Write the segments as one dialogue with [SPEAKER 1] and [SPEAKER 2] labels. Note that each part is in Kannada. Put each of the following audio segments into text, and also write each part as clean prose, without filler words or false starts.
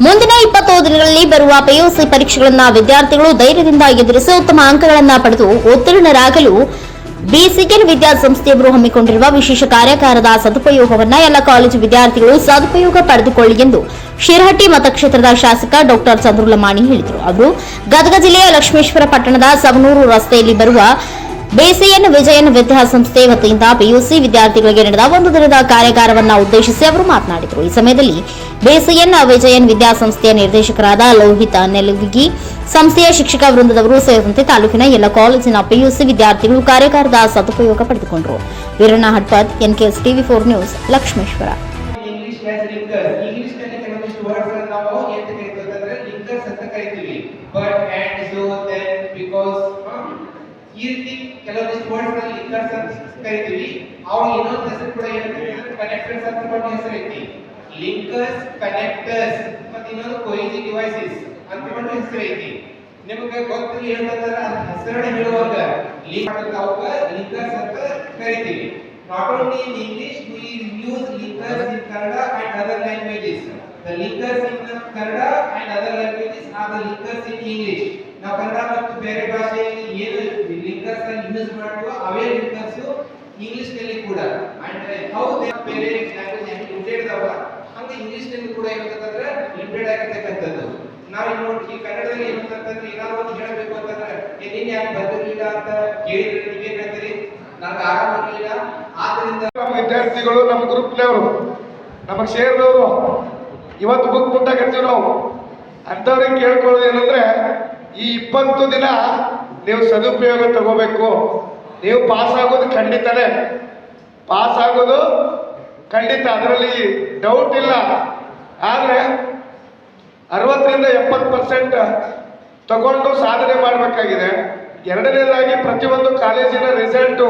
[SPEAKER 1] ಮುಂದಿನ 20 ದಿನಗಳಲ್ಲಿ ಬರುವ ಪಿಯುಸಿ ಪರೀಕ್ಷೆಗಳನ್ನು ವಿದ್ಯಾರ್ಥಿಗಳು ಧೈರ್ಯದಿಂದ ಎದುರಿಸಿ ಉತ್ತಮ ಅಂಕಗಳನ್ನು ಪಡೆದು ಉತ್ತೀರ್ಣರಾಗಲು ಬಿಸಿಎನ್ ವಿದ್ಯಾಸಂಸ್ಥೆಯವರು ಹಮ್ಮಿಕೊಂಡಿರುವ ವಿಶೇಷ ಕಾರ್ಯಾಗಾರದ ಸದುಪಯೋಗವನ್ನು ಎಲ್ಲ ಕಾಲೇಜು ವಿದ್ಯಾರ್ಥಿಗಳು ಸದುಪಯೋಗ ಪಡೆದುಕೊಳ್ಳಿ ಎಂದು ಶಿರಹಟ್ಟಿ ಮತಕ್ಷೇತ್ರದ ಶಾಸಕ ಡಾಕ್ಟರ್ ಚಂದ್ರಲಮಾಣಿ ಹೇಳಿದರು. ಅವರು ಗದಗ ಜಿಲ್ಲೆಯ ಲಕ್ಷ್ಮೇಶ್ವರ ಪಟ್ಟಣದ ಸವನೂರು ರಸ್ತೆಯಲ್ಲಿ ಬರುವ ಬಿಸಿಎನ್ ವಿಜಯನ್ ವಿದ್ಯಾಸಂಸ್ಥೆ ವತಿಯಿಂದ ಪಿಯುಸಿ ವಿದ್ಯಾರ್ಥಿಗಳಿಗೆ ನಡೆದ ಒಂದು ದಿನದ ಕಾರ್ಯಾಗಾರವನ್ನು ಉದ್ದೇಶಿಸಿ ಅವರು ಮಾತನಾಡಿದರು. ಈ ಸಮಯದಲ್ಲಿ ಬಿಸಿಎನ್ ವಿಜಯನ್ ವಿದ್ಯಾಸಂಸ್ಥೆಯ ನಿರ್ದೇಶಕರಾದ ಲೋಹಿತ ನೆಲವಿಗಿ, ಸಂಸ್ಥೆಯ ಶಿಕ್ಷಕ ವೃಂದದವರು ಸೇರಿದಂತೆ ತಾಲೂಕಿನ ಎಲ್ಲ ಕಾಲೇಜಿನ ಪಿಯುಸಿ ವಿದ್ಯಾರ್ಥಿಗಳು ಕಾರ್ಯಾಗಾರದ ಸದುಪಯೋಗ ಪಡೆದುಕೊಂಡರು. ವೀರಣ್ಣ ಹಟ್ಪತ್, ಎನ್ಕೆಎಸ್ ಟಿವಿ4 ನ್ಯೂಸ್, ಲಕ್ಷ್ಮೇಶ್ವರ.
[SPEAKER 2] ಈ ರೀತಿ ಕೆಲವೊಂದಿಷ್ಟು ವರ್ಡ್ಸ್ ನಲ್ಲಿ ಲಿಂಕರ್ಸ್ ಅಂತ ಕರಿತೀವಿ. ಅವ್ರು ಇನ್ನೊಂದು ಹೆಸರು ಕೂಡ ಹೇಳ್ತೀವಿ, ಕನೆಕ್ಟರ್ಸ್ ಅಂತ ಒಂದು ಹೆಸರು ಐತಿ. ಲಿಂಕರ್ಸ್, ಕನೆಕ್ಟರ್ಸ್ ಮತ್ತೆ ಇನ್ನೊಂದು ಕೊಯಿಸಿವ್ ಡಿವೈಸಸ್ ಅಂತ ಒಂದು ಹೆಸರು ಐತಿ. ನಿಮಗೆ ಗೊತ್ತಿಲ್ಲ ಏನಂತಂದ್ರೆ ಅದ್ರ ಹೆಸರನ್ನ ಹೇಳುವಾಗ ಲಿಂಕರ್ಸ್ ಅಂತ ಕರಿತೀವಿ. Not only in English, we use linkers in Kannada and other languages. The linkers in Kannada and other languages are the linkers in English. ನಾವು ಕನ್ನಡ ಮತ್ತು ಬೇರೆ ಭಾಷೆಯಲ್ಲಿ ಏನು ಲಿಂಕರ್ಸ್ ಅನ್ನು ಯೂಸ್ ಮಾಡುವ ಅವೇ ಲಿಂಕರ್ಸ್ ಇಂಗ್ಲಿಷ್ ನಲ್ಲಿ ಕೂಡ. ಅಂಡ್ ಹೌ ದೇ ಬೇರೆ ಲ್ಯಾಂಗ್ವೇಜ್ ಹೆಂಗೆ ಲಿಮಿಟೆಡ್ ಅದಾವ ಹಂಗೆ ಇಂಗ್ಲಿಷ್ ನಲ್ಲಿ ಕೂಡ ಏನಂತಂದ್ರೆ ಲಿಮಿಟೆಡ್ ಆಗಿರ್ತಕ್ಕಂಥದ್ದು. ನಾವು ನೋಡಿ ಈ ಕನ್ನಡದಲ್ಲಿ ಏನಂತಂದ್ರೆ ಏನಾದ್ರು ಒಂದು ಹೇಳಬೇಕು ಅಂತಂದ್ರೆ ನೀನ್ ಯಾಕೆ ಬಂದಿರಲಿಲ್ಲ ಅಂತ ಕೇಳಿದ್ರೆ ನೀವೇನ್ ಹೇಳ್ತೀರಿ? ನನಗೆ ಆರಾಮ ಇರಲಿಲ್ಲ. ಆದ್ರಿಂದ
[SPEAKER 3] ನಮ್ಮ ವಿದ್ಯಾರ್ಥಿಗಳು ನಮ್ಮ ಗ್ರೂಪ್ನವರು ನಮಗೆ ಸೇರಿದವರು ಇವತ್ತು ಬುಕ್ ಮುಟ್ಟಾಕತ್ತೀವಿ ನಾವು ಅಂಥವ್ರಿಗೆ ಕೇಳ್ಕೊಳ್ಳೋದು ಏನಂದ್ರೆ ಈ 20 ದಿನ ನೀವು ಸದುಪಯೋಗ ತಗೋಬೇಕು. ನೀವು ಪಾಸ್ ಆಗೋದು ಖಂಡಿತನೇ, ಪಾಸ್ ಆಗೋದು ಖಂಡಿತ, ಅದರಲ್ಲಿ ಡೌಟ್ ಇಲ್ಲ. ಆದರೆ 60-70% ತಗೊಂಡು ಸಾಧನೆ ಮಾಡಬೇಕಾಗಿದೆ. ಎರಡನೇದಾಗಿ ಪ್ರತಿಯೊಂದು ಕಾಲೇಜಿನ ರಿಸಲ್ಟು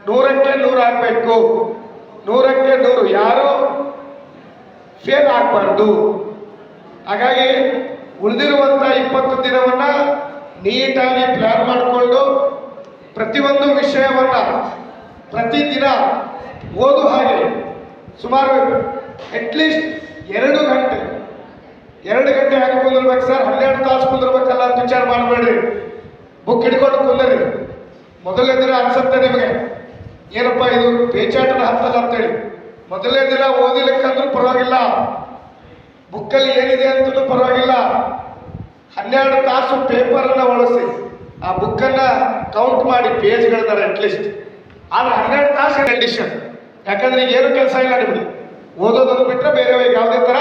[SPEAKER 3] 100ಕ್ಕೆ 100 ಆಗಬೇಕು. 100ಕ್ಕೆ 100 ಯಾರು ಫೇಲ್ ಆಗಬಾರ್ದು. ಹಾಗಾಗಿ ಉಳಿದಿರುವಂಥ 20 ದಿನವನ್ನ ನೀಟಾಗಿ ಪ್ಲಾನ್ ಮಾಡಿಕೊಂಡು ಪ್ರತಿಯೊಂದು ವಿಷಯವನ್ನ ಪ್ರತಿದಿನ ಓದು ಹಾಗೆ ಸುಮಾರು ಅಟ್ಲೀಸ್ಟ್ 2 ಗಂಟೆ ಯಾಕೆ ಕುಂದಿರ್ಬೇಕು ಸರ್? 12 ತಾಸು ಕುಂದಿರ್ಬೇಕಲ್ಲ ಅಂತ ವಿಚಾರ ಮಾಡಬೇಡ್ರಿ. ಬುಕ್ ಹಿಡ್ಕೊಂಡು ಕುಂದರಿ. ಮೊದಲನೇ ದಿನ ಅನ್ಸುತ್ತೆ ನಿಮಗೆ ಏನಪ್ಪ ಇದು ಪೇಚಾಟನ ಹತ್ತಲ್ಲ ಅಂತೇಳಿ. ಮೊದಲನೇ ದಿನ ಓದಿಲಿಕ್ಕಂದ್ರೂ ಪರವಾಗಿಲ್ಲ, ಬುಕ್ಕಲ್ಲಿ ಏನಿದೆ ಅಂತಲೂ ಪರವಾಗಿಲ್ಲ. 12 ತಾಸು ಪೇಪರನ್ನು ಬಳಸಿ ಆ ಬುಕ್ಕನ್ನು ಕೌಂಟ್ ಮಾಡಿ ಪೇಜ್ಗಳಿದ್ದಾರೆ ಅಟ್ಲೀಸ್ಟ್. ಆದರೆ 12 ತಾಸು ಕಂಡೀಷನ್. ಯಾಕಂದ್ರೆ ಈಗ ಏನು ಕೆಲಸ ಇಲ್ಲ ನಿಮಗೆ, ಓದೋದನ್ನು ಬಿಟ್ಟರೆ ಬೇರೆ ಯಾವುದೇ ಥರ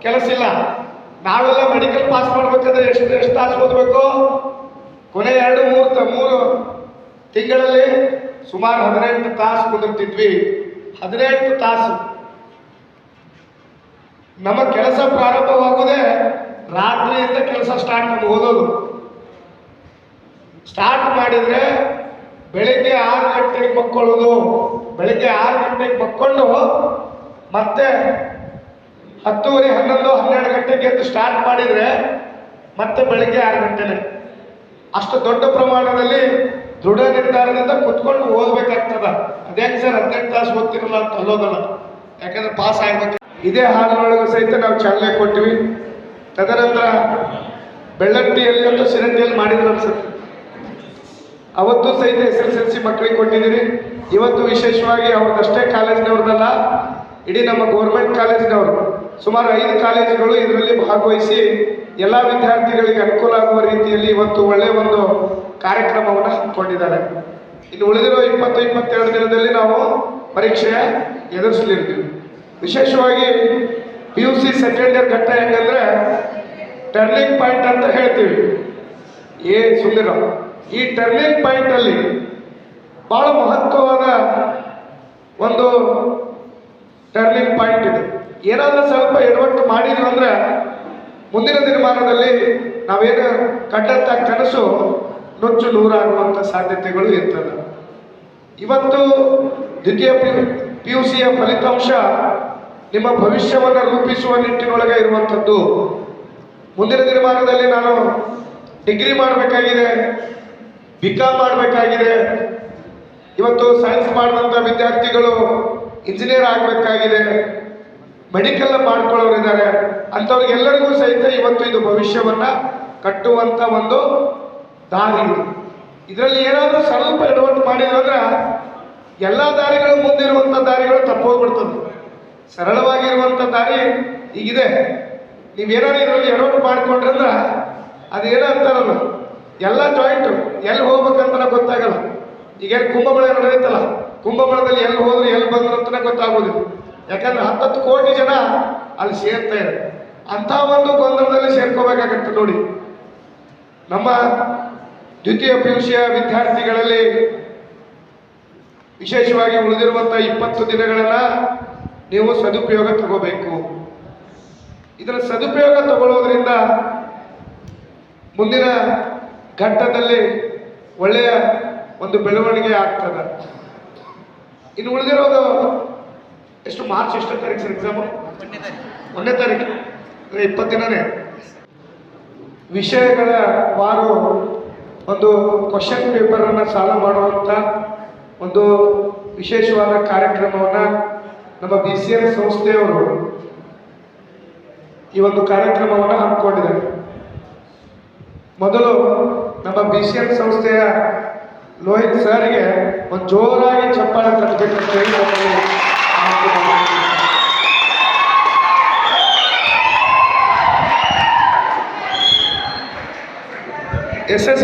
[SPEAKER 3] ಕೆಲಸ ಇಲ್ಲ. ನಾವೆಲ್ಲ ಮೆಡಿಕಲ್ ಪಾಸ್ ಮಾಡ್ಬೇಕಾದ್ರೆ ಎಷ್ಟು ತಾಸು ಓದಬೇಕು? ಕೊನೆ 2-3 ತಿಂಗಳಲ್ಲಿ ಸುಮಾರು 18 ತಾಸು ಕುದುರ್ತಿದ್ವಿ. 18 ತಾಸು ನಮ್ಮ ಕೆಲಸ ಪ್ರಾರಂಭವಾಗುವುದೇ ರಾತ್ರಿಯಿಂದ ಕೆಲಸ ಸ್ಟಾರ್ಟ್. ನಮ್ಗೆ ಓದೋದು ಸ್ಟಾರ್ಟ್ ಮಾಡಿದರೆ ಬೆಳಿಗ್ಗೆ 6 ಗಂಟೆಗೆ ಮಕ್ಕೊಳ್ಳೋದು. ಬೆಳಿಗ್ಗೆ 6 ಗಂಟೆಗೆ ಮಕ್ಕೊಂಡು ಮತ್ತೆ 10:30, 11, 12 ಗಂಟೆಗೆ ಎದ್ದು ಸ್ಟಾರ್ಟ್ ಮಾಡಿದರೆ ಮತ್ತೆ ಬೆಳಿಗ್ಗೆ 6 ಗಂಟೆನೆ. ಅಷ್ಟು ದೊಡ್ಡ ಪ್ರಮಾಣದಲ್ಲಿ ದೃಢ ನಿರ್ಧಾರದಿಂದ ಕುತ್ಕೊಂಡು ಓದಬೇಕಾಗ್ತದ. ಅದೇನು ಸರ್ 18 ತಾಸು ಓದ್ತಿರಲ್ಲ ಅಂತ ಅಲ್ಲೋದಲ್ಲ, ಯಾಕಂದ್ರೆ ಪಾಸ್ ಆಗ್ಬೇಕು. ಇದೇ ಹಾಲಿನೊಳಗೆ ಸಹಿತ ನಾವು ಚಾಲನೆ ಕೊಟ್ಟಿವಿ. ತದನಂತರ ಬೆಳ್ಳಟ್ಟಿಯಲ್ಲಿ ಮತ್ತು ಸಿರಂಜಿಯಲ್ಲಿ ಮಾಡಿದ್ರು ಅನ್ಸುತ್ತೆ. ಅವತ್ತು ಸಹಿತ SSLC ಮಕ್ಕಳಿಗೆ ಕೊಟ್ಟಿದ್ದೀರಿ. ಇವತ್ತು ವಿಶೇಷವಾಗಿ ಅವ್ರದ್ದಷ್ಟೇ ಕಾಲೇಜಿನವ್ರದ್ದಲ್ಲ, ಇಡೀ ನಮ್ಮ ಗೌರ್ಮೆಂಟ್ ಕಾಲೇಜಿನವರು ಸುಮಾರು 5 ಕಾಲೇಜುಗಳು ಇದರಲ್ಲಿ ಭಾಗವಹಿಸಿ ಎಲ್ಲ ವಿದ್ಯಾರ್ಥಿಗಳಿಗೆ ಅನುಕೂಲ ಆಗುವ ರೀತಿಯಲ್ಲಿ ಇವತ್ತು ಒಳ್ಳೆಯ ಒಂದು ಕಾರ್ಯಕ್ರಮವನ್ನು ಹಮ್ಮಿಕೊಂಡಿದ್ದಾರೆ. ಇನ್ನು ಉಳಿದಿರೋ 20-22 ದಿನದಲ್ಲಿ ನಾವು ಪರೀಕ್ಷೆ ಎದುರಿಸಲಿರ್ತೀವಿ. ವಿಶೇಷವಾಗಿ PUC ಸೆಕೆಂಡ್ ಇಯರ್ ಘಟ್ಟ ಹೆಂಗಂದ್ರೆ ಟರ್ನಿಂಗ್ ಪಾಯಿಂಟ್ ಅಂತ ಹೇಳ್ತೀವಿ. ಸುಂದರ ಈ ಟರ್ನಿಂಗ್ ಪಾಯಿಂಟ್ ಅಲ್ಲಿ ಬಹಳ ಮಹತ್ವವಾದ ಒಂದು ಟರ್ನಿಂಗ್ ಪಾಯಿಂಟ್ ಇದು. ಏನಾದ್ರೂ ಸ್ವಲ್ಪ ಎಡವಟ್ಟು ಮಾಡಿದ್ವಿ ಅಂದ್ರೆ ಮುಂದಿನ ದಿನಮಾನದಲ್ಲಿ ನಾವೇನು ಕಂಡಂತ ಕನಸು ನುಚ್ಚು ನೂರಾಗುವಂಥ ಸಾಧ್ಯತೆಗಳು ಇರ್ತದೆ. ಇವತ್ತು ದ್ವಿತೀಯ PUCಯ ಫಲಿತಾಂಶ ನಿಮ್ಮ ಭವಿಷ್ಯವನ್ನು ರೂಪಿಸುವ ನಿಟ್ಟಿನೊಳಗೆ ಇರುವಂಥದ್ದು. ಮುಂದಿನ ದಿನಮಾನದಲ್ಲಿ ನಾನು ಡಿಗ್ರಿ ಮಾಡಬೇಕಾಗಿದೆ, BCom ಮಾಡಬೇಕಾಗಿದೆ. ಇವತ್ತು ಸೈನ್ಸ್ ಮಾಡಿದಂಥ ವಿದ್ಯಾರ್ಥಿಗಳು ಇಂಜಿನಿಯರ್ ಆಗಬೇಕಾಗಿದೆ. ಮೆಡಿಕಲ್ ಮಾಡ್ಕೊಳ್ಳೋರು ಇದ್ದಾರೆ, ಅಂಥವ್ರಿಗೆಲ್ಲರಿಗೂ ಸಹಿತ ಇವತ್ತು ಇದು ಭವಿಷ್ಯವನ್ನ ಕಟ್ಟುವಂತ ಒಂದು ದಾರಿ ಇದು. ಇದರಲ್ಲಿ ಏನಾದರೂ ಸ್ವಲ್ಪ ಎಡವಟ್ಟು ಮಾಡಿದ್ರು ಅಂದ್ರೆ ಎಲ್ಲ ದಾರಿಗಳು ಮುಂದಿರುವಂಥ ದಾರಿಗಳು ತಪ್ಪೋಗ್ಬಿಡ್ತದೆ. ಸರಳವಾಗಿರುವಂಥ ದಾರಿ ಈಗಿದೆ. ನೀವೇನಾದ್ರು ಇದರಲ್ಲಿ ಎಡವಟ್ಟು ಮಾಡ್ಕೊಂಡ್ರೆ ಅಂದ್ರೆ ಅದೇನೋ ಅಂತಾರಲ್ಲ, ಎಲ್ಲ ಜಾಯಿಂಟು ಎಲ್ಲಿ ಹೋಗ್ಬೇಕಂತ ಗೊತ್ತಾಗಲ್ಲ. ಈಗ ಕುಂಭಮೇಳ ನಡೆಯುತ್ತಲ್ಲ, ಕುಂಭಮೇಳದಲ್ಲಿ ಎಲ್ಲಿ ಹೋದ್ರು ಎಲ್ಲಿ ಬಂದ್ರು ಅಂತಲೇ ಗೊತ್ತಾಗೋದಿಲ್ಲ. ಯಾಕಂದ್ರೆ 10 ಕೋಟಿ ಜನ ಅಲ್ಲಿ ಸೇರ್ತಾ ಇದ್ದಾರೆ. ಅಂಥ ಒಂದು ಗೊಂದಲದಲ್ಲಿ ಸೇರ್ಕೋಬೇಕಾಗತ್ತೆ ನೋಡಿ. ನಮ್ಮ ದ್ವಿತೀಯ PUC ವಿದ್ಯಾರ್ಥಿಗಳಲ್ಲಿ ವಿಶೇಷವಾಗಿ ಉಳಿದಿರುವಂಥ 20 ದಿನಗಳನ್ನ ನೀವು ಸದುಪಯೋಗ ತಗೋಬೇಕು. ಇದರ ಸದುಪಯೋಗ ತಗೊಳ್ಳೋದ್ರಿಂದ ಮುಂದಿನ ಘಟ್ಟದಲ್ಲಿ ಒಳ್ಳೆಯ ಒಂದು ಬೆಳವಣಿಗೆ ಆಗ್ತದೆ. ಇನ್ನು ಉಳಿದಿರೋದು ಎಷ್ಟು, ಮಾರ್ಚ್ ಎಷ್ಟನೇ ತಾರೀಕು ಸರ್ ಎಕ್ಸಾಮು? 1ನೇ ತಾರೀಕು, 20 ದಿನನೇ. ವಿಷಯಗಳ ವಾರು ಒಂದು ಕ್ವಶನ್ ಪೇಪರನ್ನು ಸಾಲ್ವ್ ಮಾಡುವಂಥ ಒಂದು ವಿಶೇಷವಾದ ಕಾರ್ಯಕ್ರಮವನ್ನು ನಮ್ಮ BCN ಸಂಸ್ಥೆಯವರು ಈ ಒಂದು ಕಾರ್ಯಕ್ರಮವನ್ನು ಹಮ್ಮಿಕೊಂಡಿದ್ದಾರೆ. ಮೊದಲು ನಮ್ಮ BCN ಸಂಸ್ಥೆಯ ಲೋಹಿತ್ ಸರ್ಗೆ ಒಂದು ಜೋರಾಗಿ ಚಪ್ಪಾಳೆ ತಟ್ಟಬೇಕಂತ ಹೇಳಿ SSL